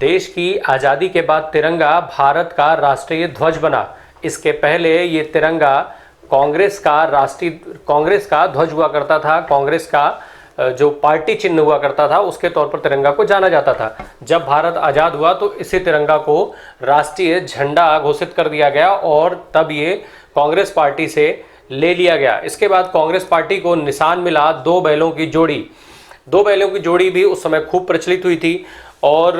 देश की आज़ादी के बाद तिरंगा भारत का राष्ट्रीय ध्वज बना। इसके पहले ये तिरंगा कांग्रेस का ध्वज हुआ करता था। कांग्रेस का जो पार्टी चिन्ह हुआ करता था उसके तौर पर तिरंगा को जाना जाता था। जब भारत आज़ाद हुआ तो इसी तिरंगा को राष्ट्रीय झंडा घोषित कर दिया गया और तब ये कांग्रेस पार्टी से ले लिया गया। इसके बाद कांग्रेस पार्टी को निशान मिला दो बैलों की जोड़ी। दो बैलों की जोड़ी भी उस समय खूब प्रचलित हुई थी। और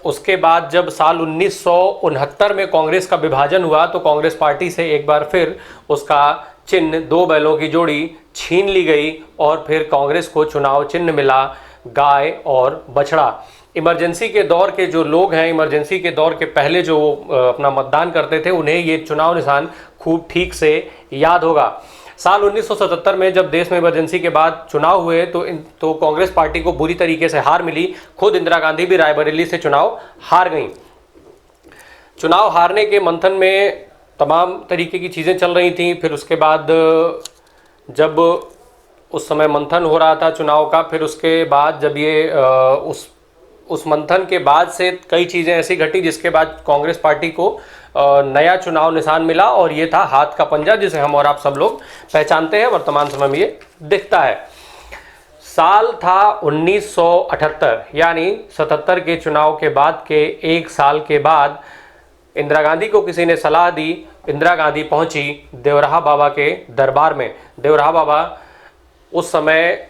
उसके बाद जब साल 1969 में कांग्रेस का विभाजन हुआ तो कांग्रेस पार्टी से एक बार फिर उसका चिन्ह दो बैलों की जोड़ी छीन ली गई और फिर कांग्रेस को चुनाव चिन्ह मिला गाय और बछड़ा। इमरजेंसी के दौर के जो लोग हैं, इमरजेंसी के दौर के पहले जो अपना मतदान करते थे, उन्हें ये चुनाव निशान खूब ठीक से याद होगा। साल 1977 में जब देश में इमरजेंसी के बाद चुनाव हुए तो कांग्रेस पार्टी को बुरी तरीके से हार मिली। खुद इंदिरा गांधी भी रायबरेली से चुनाव हार गईं। चुनाव हारने के मंथन में तमाम तरीके की चीज़ें चल रही थीं। फिर उसके बाद जब उस समय मंथन हो रहा था चुनाव का, फिर उसके बाद जब ये उस मंथन के बाद से कई चीज़ें ऐसी घटी जिसके बाद कांग्रेस पार्टी को नया चुनाव निशान मिला और ये था हाथ का पंजा, जिसे हम और आप सब लोग पहचानते हैं। वर्तमान समय में ये दिखता है। साल था 1978, यानी 77 के चुनाव के बाद के एक साल के बाद इंदिरा गांधी को किसी ने सलाह दी। इंदिरा गांधी पहुंची देवराहा बाबा के दरबार में। देवराहा बाबा उस समय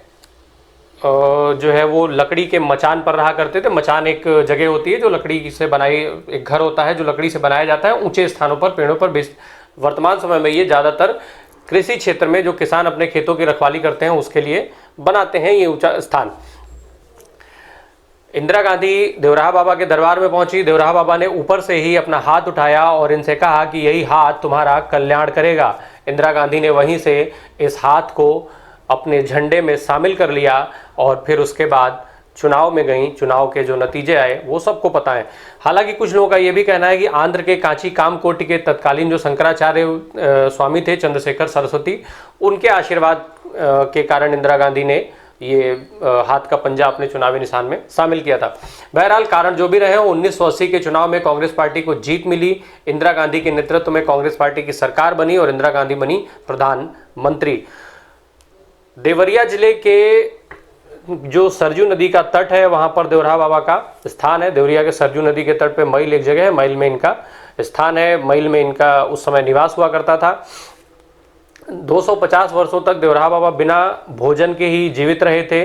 जो है वो लकड़ी के मचान पर रहा करते थे। मचान एक जगह होती है जो लकड़ी से बनाई, एक घर होता है जो लकड़ी से बनाया जाता है ऊंचे स्थानों पर, पेड़ों पर। वर्तमान समय में ये ज़्यादातर कृषि क्षेत्र में जो किसान अपने खेतों की रखवाली करते हैं उसके लिए बनाते हैं ये ऊंचा स्थान। इंदिरा गांधी देवराहा बाबा के दरबार में पहुंची। देवराहा बाबा ने ऊपर से ही अपना हाथ उठाया और इनसे कहा कि यही हाथ तुम्हारा कल्याण करेगा। इंदिरा गांधी ने वहीं से इस हाथ को अपने झंडे में शामिल कर लिया और फिर उसके बाद चुनाव में गई। चुनाव के जो नतीजे आए वो सबको पता है। हालांकि कुछ लोगों का ये भी कहना है कि आंध्र के कांची कामकोटी के तत्कालीन जो शंकराचार्य स्वामी थे, चंद्रशेखर सरस्वती, उनके आशीर्वाद के कारण इंदिरा गांधी ने ये हाथ का पंजा अपने चुनावी निशान में शामिल किया था। बहरहाल कारण जो भी रहे, 1980 के चुनाव में कांग्रेस पार्टी को जीत मिली। इंदिरा गांधी के नेतृत्व में कांग्रेस पार्टी की सरकार बनी और इंदिरा गांधी बनी प्रधानमंत्री। देवरिया जिले के जो सरजू नदी का तट है वहाँ पर देवराहा बाबा का स्थान है। देवरिया के सरजू नदी के तट पे मैल एक जगह है, मैल में इनका स्थान है। मैल में इनका उस समय निवास हुआ करता था। 250 वर्षों तक देवराहा बाबा बिना भोजन के ही जीवित रहे थे।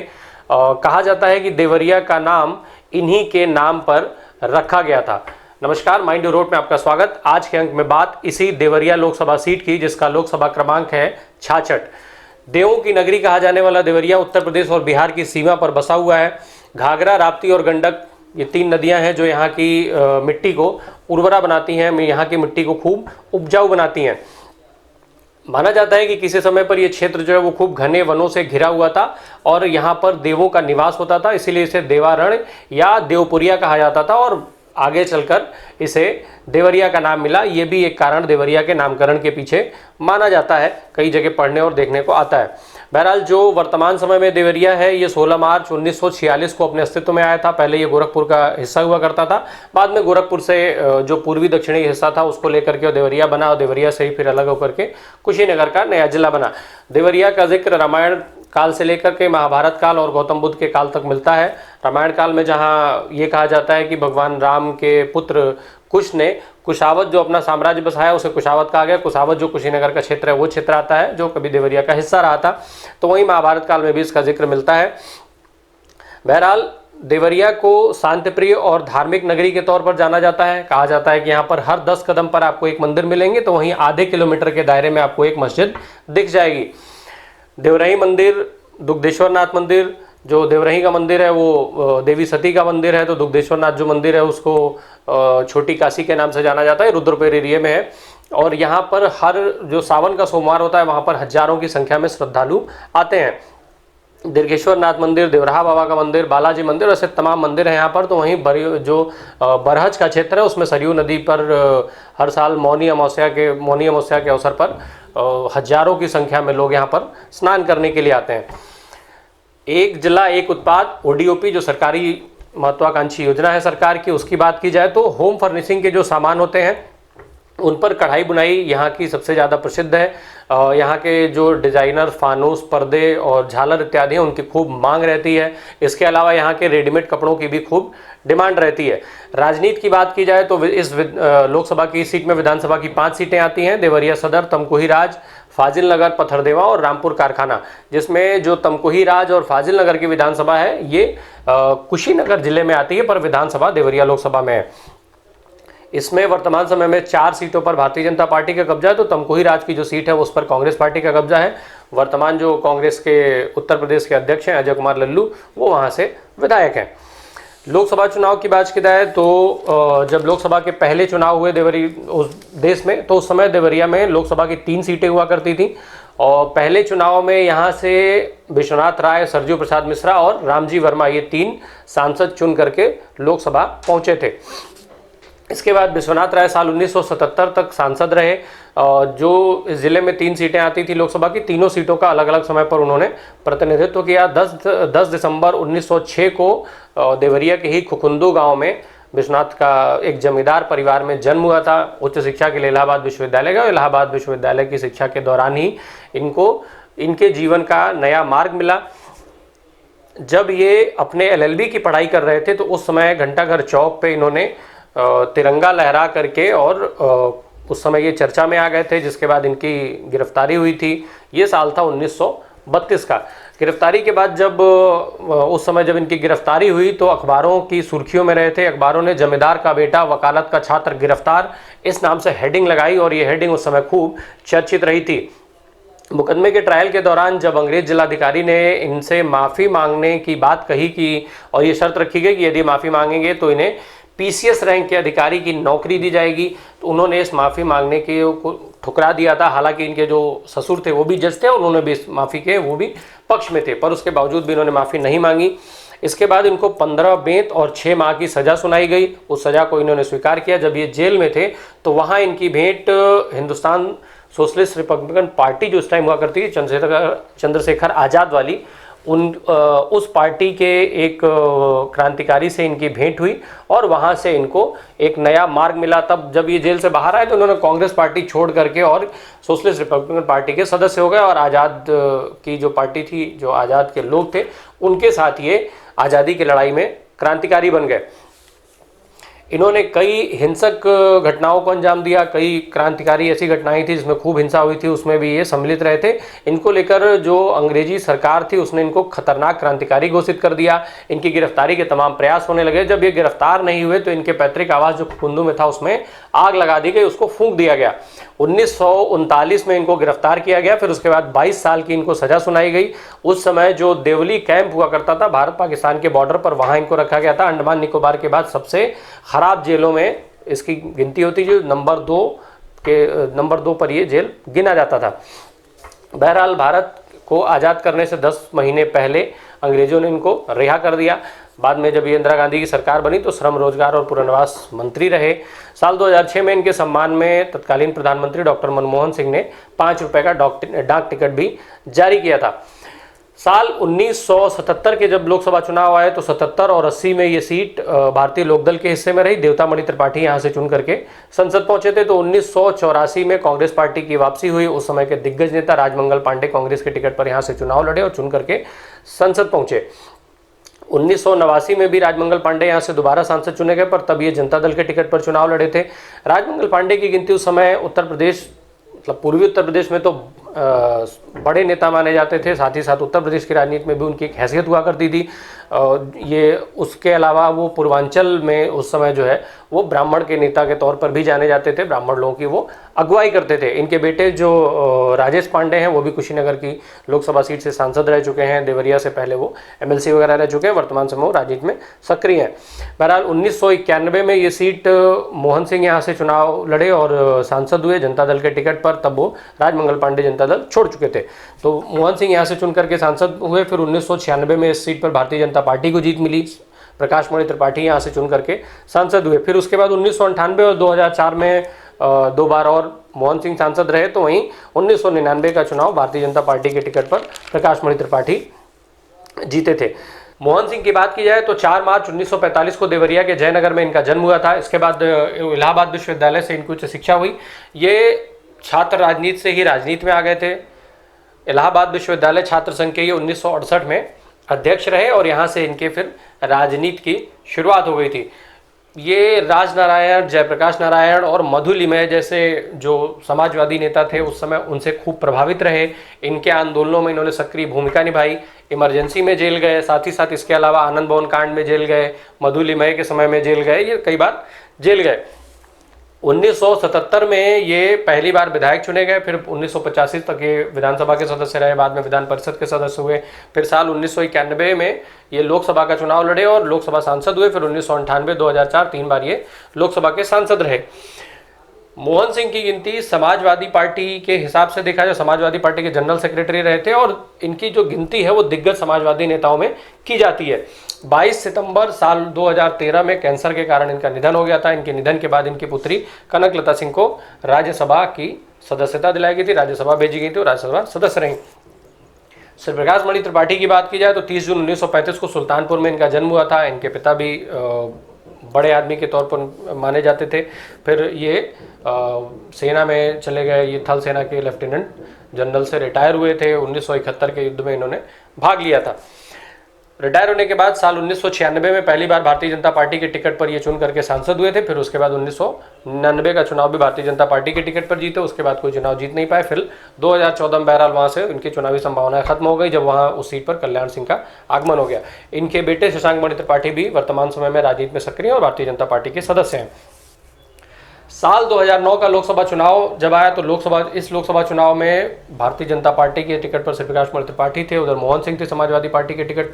कहा जाता है कि देवरिया का नाम इन्हीं के नाम पर रखा गया था। नमस्कार, माइंड रोड में आपका स्वागत। आज के अंक में बात इसी देवरिया लोकसभा सीट की, जिसका लोकसभा क्रमांक है 66। देवों की नगरी कहा जाने वाला देवरिया उत्तर प्रदेश और बिहार की सीमा पर बसा हुआ है। घाघरा, राप्ती और गंडक ये तीन नदियां हैं जो यहाँ की मिट्टी को उर्वरा बनाती हैं, यहाँ की मिट्टी को खूब उपजाऊ बनाती हैं। माना जाता है कि किसी समय पर यह क्षेत्र जो है वो खूब घने वनों से घिरा हुआ था और यहाँ पर देवों का निवास होता था, इसीलिए इसे देवारण्य या देवपुरिया कहा जाता था और आगे चलकर इसे देवरिया का नाम मिला। ये भी एक कारण देवरिया के नामकरण के पीछे माना जाता है, कई जगह पढ़ने और देखने को आता है। बहरहाल जो वर्तमान समय में देवरिया है ये 16 मार्च 1946 को अपने अस्तित्व में आया था। पहले ये गोरखपुर का हिस्सा हुआ करता था, बाद में गोरखपुर से जो पूर्वी दक्षिणी हिस्सा था उसको लेकर के देवरिया बना और देवरिया से ही फिर अलग होकर के कुशीनगर का नया जिला बना। देवरिया का जिक्र रामायण काल से लेकर के महाभारत काल और गौतम बुद्ध के काल तक मिलता है। रामायण काल में जहाँ ये कहा जाता है कि भगवान राम के पुत्र कुश ने कुशावत जो अपना साम्राज्य बसाया उसे कुशावत कहा गया। कुशावत जो कुशीनगर का क्षेत्र है वो क्षेत्र आता है जो कभी देवरिया का हिस्सा रहा था, तो वहीं महाभारत काल में भी इसका जिक्र मिलता है। बहरहाल देवरिया को शांतिप्रिय और धार्मिक नगरी के तौर पर जाना जाता है। कहा जाता है कि यहाँ पर हर 10 कदम पर आपको एक मंदिर मिलेंगे, तो वहीं आधे किलोमीटर के दायरे में आपको एक मस्जिद दिख जाएगी। देवरही मंदिर, दुग्धेश्वर नाथ मंदिर, जो देवरही का मंदिर है वो देवी सती का मंदिर है, तो दुग्धेश्वर नाथ जो मंदिर है उसको छोटी काशी के नाम से जाना जाता है, रुद्रपुर एरिया में है। और यहाँ पर हर जो सावन का सोमवार होता है वहाँ पर हजारों की संख्या में श्रद्धालु आते हैं। दीर्घेश्वर नाथ मंदिर, देवराहा बाबा का मंदिर, बालाजी मंदिर, ऐसे तमाम मंदिर हैं यहाँ पर। तो वहीं जो बरहज का क्षेत्र है उसमें सरयू नदी पर हर साल मौनी अमावस्या के अवसर पर हजारों की संख्या में लोग यहाँ पर स्नान करने के लिए आते हैं। एक जिला एक उत्पाद, ODOP, जो सरकारी महत्वाकांक्षी योजना है सरकार की, उसकी बात की जाए तो होम फर्निशिंग के जो सामान होते हैं उन पर कढ़ाई बुनाई यहाँ की सबसे ज़्यादा प्रसिद्ध है। यहाँ के जो डिज़ाइनर फानूस, पर्दे और झालर इत्यादि हैं उनकी खूब मांग रहती है। इसके अलावा यहाँ के रेडीमेड कपड़ों की भी खूब डिमांड रहती है। राजनीति की बात की जाए तो इस लोकसभा की सीट में विधानसभा की 5 सीटें आती हैं। देवरिया सदर, तमकुही राज, फाजिल नगर, पथरदेवा और रामपुर कारखाना, जिसमें जो तमकुही राज और फाजिल नगर की विधानसभा है ये कुशीनगर जिले में आती है, पर विधानसभा देवरिया लोकसभा में है। इसमें वर्तमान समय में 4 सीटों पर भारतीय जनता पार्टी का कब्जा है, तो तमकुही राज की जो सीट है उस पर कांग्रेस पार्टी का कब्जा है। वर्तमान जो कांग्रेस के उत्तर प्रदेश के अध्यक्ष हैं अजय कुमार लल्लू, वो वहां से विधायक हैं। लोकसभा चुनाव की बात की जाए तो जब लोकसभा के पहले चुनाव हुए उस देश में, तो उस समय देवरिया में लोकसभा की 3 सीटें हुआ करती थी और पहले चुनाव में यहाँ से विश्वनाथ राय, सरजू प्रसाद मिश्रा और रामजी वर्मा, ये 3 सांसद चुन करके लोकसभा पहुंचे थे। इसके बाद विश्वनाथ राय साल 1977 तक सांसद रहे और जो इस जिले में 3 सीटें आती थी लोकसभा की, तीनों सीटों का अलग अलग समय पर उन्होंने प्रतिनिधित्व किया। 10 दिसंबर 1906 को देवरिया के ही खुकुंदू गांव में विश्वनाथ का एक जमींदार परिवार में जन्म हुआ था। उच्च शिक्षा के लिए इलाहाबाद विश्वविद्यालय गए। इलाहाबाद विश्वविद्यालय की शिक्षा के दौरान ही इनके जीवन का नया मार्ग मिला। जब ये अपने LLB की पढ़ाई कर रहे थे तो उस समय घंटाघर चौक पे इन्होंने तिरंगा लहरा करके और उस समय ये चर्चा में आ गए थे, जिसके बाद इनकी गिरफ्तारी हुई थी। ये साल था 1932 का। गिरफ्तारी के बाद जब उस समय जब इनकी गिरफ्तारी हुई तो अखबारों की सुर्खियों में रहे थे। अखबारों ने जमींदार का बेटा, वकालत का छात्र गिरफ्तार, इस नाम से हेडिंग लगाई और ये हेडिंग उस समय खूब चर्चित रही थी। मुकदमे के ट्रायल के दौरान जब अंग्रेज जिलाधिकारी ने इनसे माफ़ी मांगने की बात कही कि और ये शर्त रखी गई कि यदि माफ़ी मांगेंगे तो इन्हें PCS रैंक के अधिकारी की नौकरी दी जाएगी, तो उन्होंने इस माफ़ी मांगने के को ठुकरा दिया था। हालांकि इनके जो ससुर थे वो भी जज थे और उन्होंने भी इस माफ़ी के वो भी पक्ष में थे, पर उसके बावजूद भी इन्होंने माफ़ी नहीं मांगी। इसके बाद इनको 15 बेंत और 6 माह की सज़ा सुनाई गई। उस सज़ा को इन्होंने स्वीकार किया। जब ये जेल में थे तो वहाँ इनकी भेंट हिंदुस्तान सोशलिस्ट रिपब्लिकन पार्टी जो इस टाइम हुआ करती है, चंद्रशेखर आज़ाद वाली, उस पार्टी के एक क्रांतिकारी से इनकी भेंट हुई और वहाँ से इनको एक नया मार्ग मिला। तब जब ये जेल से बाहर आए तो उन्होंने कांग्रेस पार्टी छोड़ करके और सोशलिस्ट रिपब्लिकन पार्टी के सदस्य हो गए और आज़ाद की जो पार्टी थी, जो आज़ाद के लोग थे, उनके साथ ये आज़ादी की लड़ाई में क्रांतिकारी बन गए। इन्होंने कई हिंसक घटनाओं को अंजाम दिया। कई क्रांतिकारी ऐसी घटनाएं थी जिसमें खूब हिंसा हुई थी, उसमें भी ये सम्मिलित रहे थे। इनको लेकर जो अंग्रेजी सरकार थी उसने इनको खतरनाक क्रांतिकारी घोषित कर दिया। इनकी गिरफ्तारी के तमाम प्रयास होने लगे। जब ये गिरफ्तार नहीं हुए तो इनके पैतृक आवास जो खुकुंदू में था उसमें आग लगा दी गई, उसको फूंक दिया गया। 1939 में इनको गिरफ्तार किया गया। फिर उसके बाद 22 साल की इनको सजा सुनाई गई। उस समय जो देवली कैंप हुआ करता था भारत पाकिस्तान के बॉर्डर पर, वहाँ इनको रखा गया था। अंडमान निकोबार के बाद सबसे खराब जेलों में इसकी गिनती होती, जो नंबर 2 पर ये जेल गिना जाता था। बहरहाल भारत को आज़ाद करने से 10 महीने पहले अंग्रेजों ने इनको रिहा कर दिया। बाद में जब ये इंदिरा गांधी की सरकार बनी तो श्रम, रोजगार और पुनर्वास मंत्री रहे। साल 2006 में इनके सम्मान में तत्कालीन प्रधानमंत्री डॉक्टर मनमोहन सिंह ने 5 रुपए का डाक टिकट भी जारी किया था। साल 1977 के जब लोकसभा चुनाव आए तो 77 और 80 में ये सीट भारतीय लोकदल के हिस्से में रही। देवतामणि त्रिपाठी यहाँ से चुन करके संसद पहुंचे थे। तो 1984 में कांग्रेस पार्टी की वापसी हुई। उस समय के दिग्गज नेता राजमंगल पांडे कांग्रेस के टिकट पर यहाँ से चुनाव लड़े और चुन करके संसद पहुंचे। 1989 में भी राजमंगल पांडे यहाँ से दोबारा सांसद चुने गए, पर तब ये जनता दल के टिकट पर चुनाव लड़े थे। राजमंगल पांडे की गिनती उस समय उत्तर प्रदेश, मतलब पूर्वी उत्तर प्रदेश में तो बड़े नेता माने जाते थे, साथ ही साथ उत्तर प्रदेश की राजनीति में भी उनकी एक हैसियत हुआ करती थी। ये उसके अलावा वो पूर्वांचल में उस समय जो है वो ब्राह्मण के नेता के तौर पर भी जाने जाते थे। ब्राह्मण लोगों की वो अगुवाई करते थे। इनके बेटे जो राजेश पांडे हैं वो भी कुशीनगर की लोकसभा सीट से सांसद रह चुके हैं। देवरिया से पहले वो MLC वगैरह रह चुके हैं। वर्तमान समय वो राजनीति में सक्रिय हैं। बहरहाल 1991 में ये सीट मोहन सिंह यहाँ से चुनाव लड़े और सांसद हुए जनता दल के टिकट पर। तब वो राजमंगल पांडे जनता दल छोड़ चुके थे, तो मोहन सिंह यहाँ से चुन करके सांसद हुए। फिर 1996 में इस सीट पर भारतीय जनता पार्टी को जीत मिली। प्रकाश मणि त्रिपाठी यहाँ से चुन करके सांसद हुए। फिर उसके बाद 1998 और 2004 में 2 बार और मोहन सिंह सांसद रहे। तो वहीं 1999 का चुनाव भारतीय जनता पार्टी के टिकट पर प्रकाश मणि त्रिपाठी जीते थे। मोहन सिंह की बात की जाए तो 4 मार्च 1945 को देवरिया के जयनगर में इनका जन्म हुआ था। इसके बाद इलाहाबाद विश्वविद्यालय से इनकी उच्च शिक्षा हुई। ये छात्र राजनीति से ही राजनीति में आ गए थे। इलाहाबाद विश्वविद्यालय छात्र संघ के ये 1968 में अध्यक्ष रहे और यहाँ से इनके फिर राजनीति की शुरुआत हो गई थी। ये राजनारायण, जयप्रकाश नारायण और मधुलिमय जैसे जो समाजवादी नेता थे उस समय उनसे खूब प्रभावित रहे। इनके आंदोलनों में इन्होंने सक्रिय भूमिका निभाई। इमरजेंसी में जेल गए, साथ ही साथ इसके अलावा आनंद भवन कांड में जेल गए, मधुलिमय के समय में जेल गए, ये कई बार जेल गए। 1977 में ये पहली बार विधायक चुने गए, फिर 1985 तक ये विधानसभा के सदस्य रहे, बाद में विधान परिषद के सदस्य हुए। फिर साल 1991 में ये लोकसभा का चुनाव लड़े और लोकसभा सांसद हुए। फिर 1998, 2004 3 बार ये लोकसभा के सांसद रहे। मोहन सिंह की गिनती समाजवादी पार्टी के हिसाब से देखा जाए, समाजवादी पार्टी के जनरल सेक्रेटरी रहे थे और इनकी जो गिनती है वो दिग्गज समाजवादी नेताओं में की जाती है। 22 सितंबर साल 2013 में कैंसर के कारण इनका निधन हो गया था। इनके निधन के बाद इनकी पुत्री कनकलता सिंह को राज्यसभा की सदस्यता दिलाई गई थी, राज्यसभा भेजी गई थी और राज्यसभा सदस्य रहीं। श्री प्रकाश मणि त्रिपाठी की बात की जाए तो 30 जून 1935 को सुल्तानपुर में इनका जन्म हुआ था। इनके पिता भी बड़े आदमी के तौर पर माने जाते थे। फिर ये सेना में चले गए। ये थल सेना के लेफ्टिनेंट जनरल से रिटायर हुए थे। 1971 के युद्ध में इन्होंने भाग लिया था। रिटायर होने के बाद साल 1996 में पहली बार भारतीय जनता पार्टी के टिकट पर ये चुन करके सांसद हुए थे। फिर उसके बाद 1999 का चुनाव भी भारतीय जनता पार्टी के टिकट पर जीते। उसके बाद कोई चुनाव जीत नहीं पाए। फिर 2014 में बहरहाल वहाँ से उनकी चुनावी संभावनाएं खत्म हो गई, जब वहाँ उस सीट पर कल्याण सिंह का आगमन हो गया। इनके बेटे शशांक मणि त्रिपाठी भी वर्तमान समय में राजनीति में सक्रिय और भारतीय जनता पार्टी के सदस्य हैं। साल 2009 का लोकसभा चुनाव जब आया तो इस लोकसभा चुनाव में भारतीय जनता पार्टी के टिकट पर श्री प्रकाश मणि त्रिपाठी थे, उधर मोहन सिंह थे समाजवादी पार्टी के टिकट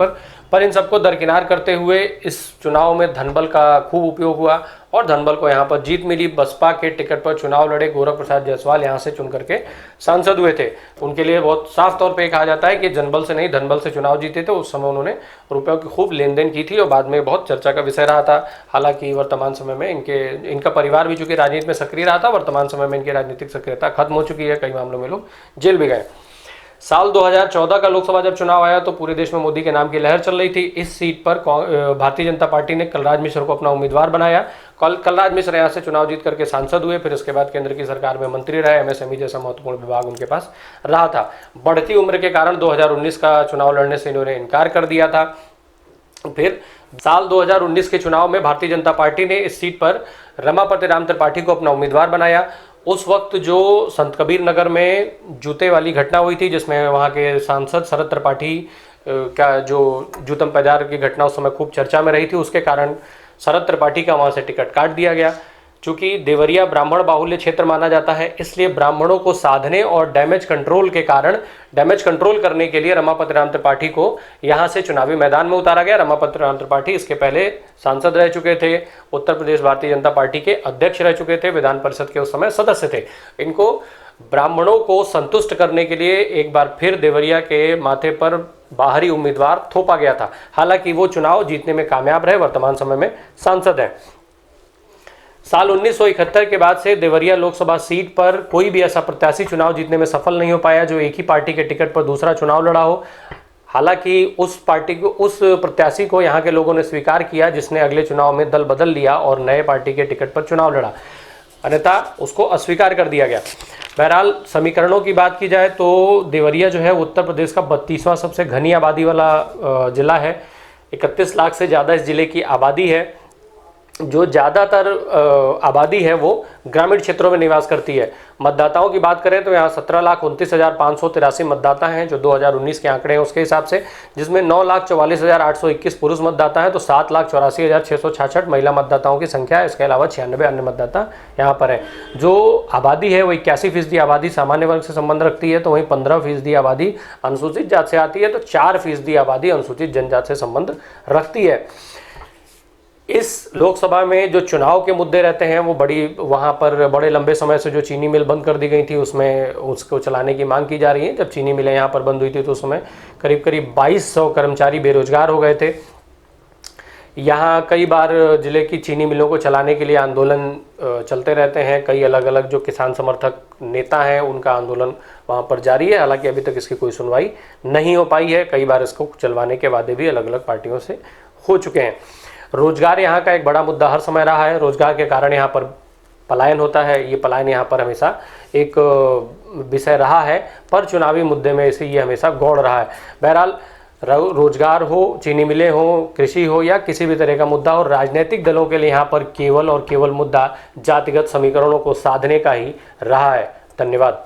पर इन सबको दरकिनार करते हुए इस चुनाव में धनबल का खूब उपयोग हुआ और धनबल को यहाँ पर जीत मिली। बसपा के टिकट पर चुनाव लड़े गोरख प्रसाद जायसवाल यहाँ से चुन करके सांसद हुए थे। उनके लिए बहुत साफ तौर पे कहा जाता है कि जनबल से नहीं धनबल से चुनाव जीते थे। उस समय उन्होंने रुपयों की खूब लेन देन की थी और बाद में बहुत चर्चा का विषय रहा था। हालांकि वर्तमान समय में इनका परिवार भी चूंकि राजनीति में सक्रिय रहा था, वर्तमान समय में इनकी राजनीतिक सक्रियता खत्म हो चुकी है। कई मामलों में लोग जेल भी गए। साल 2014 का लोकसभा जब चुनाव आया तो पूरे देश में मोदी के नाम की लहर चल रही थी। इस सीट पर भारतीय जनता पार्टी ने कलराज मिश्र को अपना उम्मीदवार बनाया। कलराज मिश्र यहाँ से चुनाव जीत करके सांसद हुए। फिर उसके बाद केंद्र की सरकार में मंत्री रहे। MSME जैसा महत्वपूर्ण विभाग उनके पास रहा था। बढ़ती उम्र के कारण 2019 का चुनाव लड़ने से इन्होंने इनकार कर दिया था। फिर साल 2019 के चुनाव में भारतीय जनता पार्टी ने इस सीट पर रमापति राम त्रिपाठी को अपना उम्मीदवार बनाया। उस वक्त जो संत कबीर नगर में जूते वाली घटना हुई थी, जिसमें वहाँ के सांसद शरद त्रिपाठी का जो जूतम पैजार की घटना उस समय खूब चर्चा में रही थी, उसके कारण शरद त्रिपाठी का वहाँ से टिकट काट दिया गया। चूँकि देवरिया ब्राह्मण बाहुल्य क्षेत्र माना जाता है, इसलिए ब्राह्मणों को साधने और डैमेज कंट्रोल करने के लिए रमापति राम त्रिपाठी को यहाँ से चुनावी मैदान में उतारा गया। रमापति राम त्रिपाठी इसके पहले सांसद रह चुके थे, उत्तर प्रदेश भारतीय जनता पार्टी के अध्यक्ष रह चुके थे, विधान परिषद के उस समय सदस्य थे। इनको ब्राह्मणों को संतुष्ट करने के लिए एक बार फिर देवरिया के माथे पर बाहरी उम्मीदवार थोपा गया था। हालांकि वो चुनाव जीतने में कामयाब रहे, वर्तमान समय में सांसद हैं। साल 1971 के बाद से देवरिया लोकसभा सीट पर कोई भी ऐसा प्रत्याशी चुनाव जीतने में सफल नहीं हो पाया जो एक ही पार्टी के टिकट पर दूसरा चुनाव लड़ा हो। हालांकि उस प्रत्याशी को यहाँ के लोगों ने स्वीकार किया जिसने अगले चुनाव में दल बदल लिया और नए पार्टी के टिकट पर चुनाव लड़ा, अन्यथा उसको अस्वीकार कर दिया गया। बहरहाल समीकरणों की बात की जाए तो देवरिया जो है उत्तर प्रदेश का 32वां सबसे घनी आबादी वाला जिला है। 31 लाख से ज़्यादा इस जिले की आबादी है। जो ज़्यादातर आबादी है वो ग्रामीण क्षेत्रों में निवास करती है। मतदाताओं की बात करें तो यहाँ 17,29,583 मतदाता हैं जो 2019 के आंकड़े हैं उसके हिसाब से, जिसमें 9,44,821 पुरुष मतदाता हैं तो 7,84,666 महिला मतदाताओं की संख्या है। इसके अलावा 96 अन्य मतदाता यहाँ पर हैं। जो आबादी है वो 81% आबादी सामान्य वर्ग से संबंध रखती है, तो वहीं 15% आबादी अनुसूचित जाति से आती है, तो 4% आबादी अनुसूचित जनजाति से संबंध रखती है। इस लोकसभा में जो चुनाव के मुद्दे रहते हैं वो वहाँ पर बड़े लंबे समय से जो चीनी मिल बंद कर दी गई थी उसमें उसको चलाने की मांग की जा रही है। जब चीनी मिलें यहाँ पर बंद हुई थी तो उस समय करीब 2200 कर्मचारी बेरोजगार हो गए थे। यहाँ कई बार जिले की चीनी मिलों को चलाने के लिए आंदोलन चलते रहते हैं। कई अलग अलग जो किसान समर्थक नेता हैं उनका आंदोलन वहाँ पर जारी है। हालांकि अभी तक इसकी कोई सुनवाई नहीं हो पाई है। कई बार इसको चलवाने के वादे भी अलग अलग पार्टियों से हो चुके हैं। रोजगार यहाँ का एक बड़ा मुद्दा हर समय रहा है। रोजगार के कारण यहाँ पर पलायन होता है। ये पलायन यहाँ पर हमेशा एक विषय रहा है, पर चुनावी मुद्दे में इसे ये हमेशा गौड़ रहा है। बहरहाल रोजगार हो, चीनी मिलें हो, कृषि हो या किसी भी तरह का मुद्दा हो, राजनीतिक दलों के लिए यहाँ पर केवल और केवल मुद्दा जातिगत समीकरणों को साधने का ही रहा है। धन्यवाद।